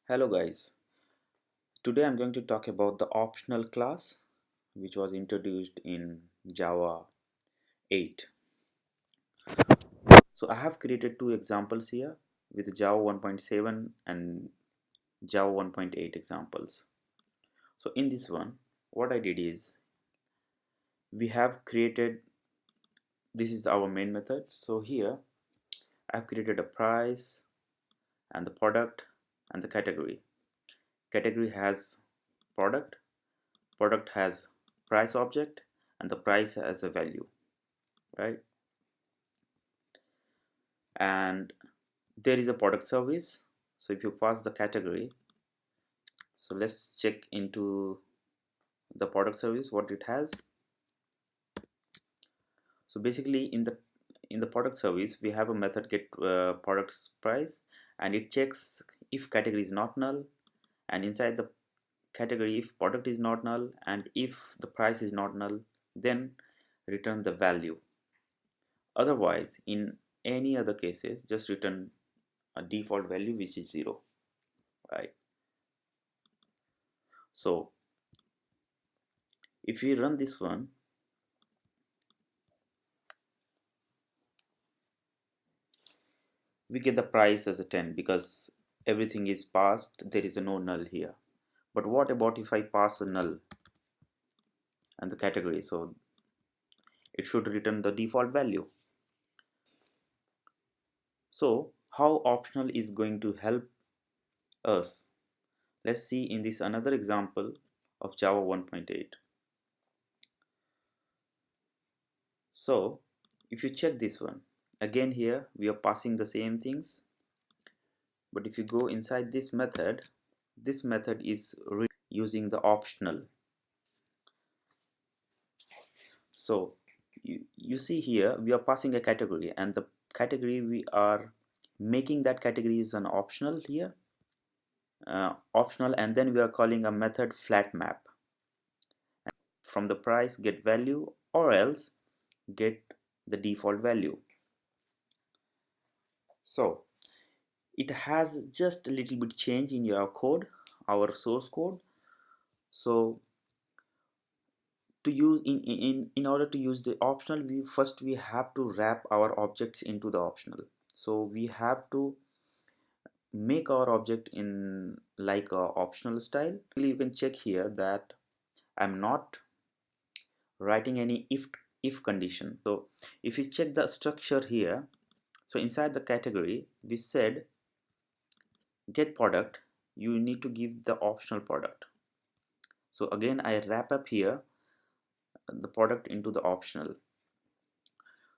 Hello guys, today I'm going to talk about the optional class which was introduced in Java 8. So I have created two examples here with Java 1.7 and Java 1.8 examples. So in this one, what I did is we have created, this is our main method. So here I've created a price and the product and the category. Category has product, product has price object, and the price has a value, right? And there is a product service. So if you pass the category, so let's check into the product service what it has. So basically in the product service we have a method get products price, and it checks if category is not null, and inside the category if product is not null and if the price is not null, then return the value. Otherwise in any other cases just return a default value which is 0, right? So if we run this one, we get the price as a 10 because everything is passed, there is a no null here. But what about if I pass a null and the category? So it should return the default value. So how optional is going to help us? Let's see in this another example of Java 1.8. So if you check this one, again here we are passing the same things, but if you go inside this method is using the optional. So you see here we are passing a category, and the category we are making that category is an optional here, optional, and then we are calling a method flat map. From the price get value, or else get the default value. So it has just a little bit change in your code, our source code. So to use in order to use the optional, we have to wrap our objects into the optional. So we have to make our object in like a optional style. You can check here that I'm not writing any if condition. So if you check the structure here, so inside the category we said get product, you need to give the optional product. So again I wrap up here the product into the optional.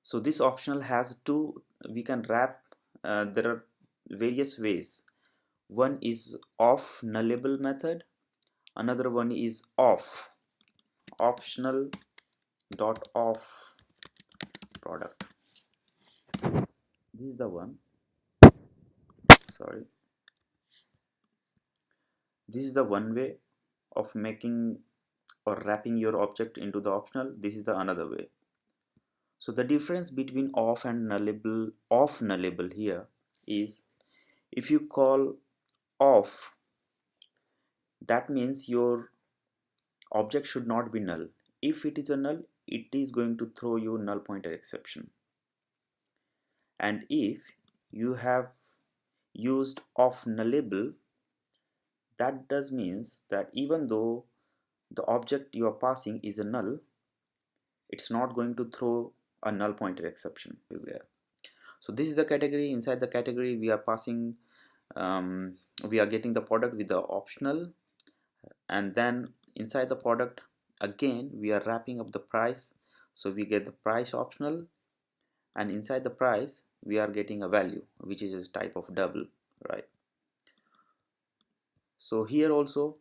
So this optional has two, we can wrap, there are various ways. One is off nullable method, another one is off optional dot off product. This is the one, sorry, this is the one way of making or wrapping your object into the optional. This is the another way. So the difference between off and nullable, off nullable here is if you call off, that means your object should not be null. If it is a null, it is going to throw you null pointer exception. And if you have used off nullable, that does means that even though the object you are passing is a null, it's not going to throw a null pointer exception everywhere. So this is the category. Inside the category we are passing, we are getting the product with the optional, and then inside the product again we are wrapping up the price. So we get the price optional, and inside the price we are getting a value which is a type of double, right? So here also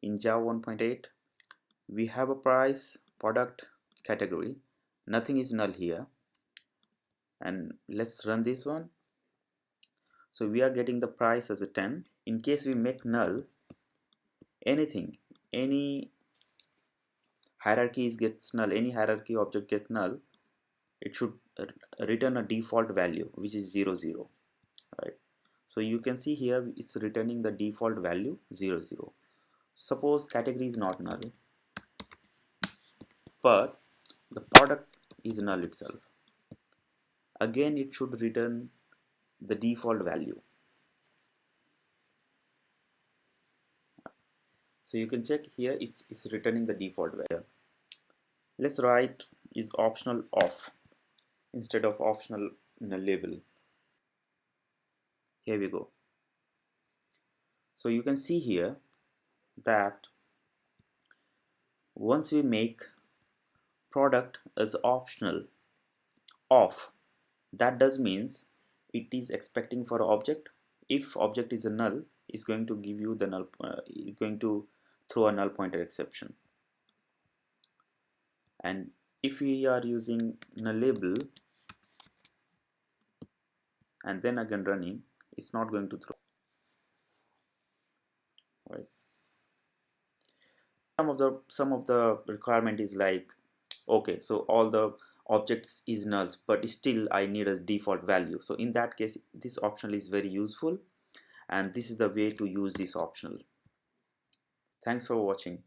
in Java 1.8 we have a price, product, category, nothing is null here. And let's run this one. So we are getting the price as a 10. In case we make null anything, any hierarchy gets null, any hierarchy object gets null, it should return a default value which is 0 0, right? So you can see here it's returning the default value 0 0. Suppose category is not null, but the product is null itself. Again, it should return the default value. So you can check here, it's returning the default value. Let's write is optional off instead of optional null label. Here we go. So you can see here that once we make product as optional off, that does means it is expecting for object. If object is a null, it's going to give you the null, it's going to throw a null pointer exception. And if we are using null label and then again running, it's not going to throw, right? Some of the requirement is like, okay, so all the objects is nulls, but still I need a default value. So in that case, this optional is very useful, and this is the way to use this optional. Thanks for watching.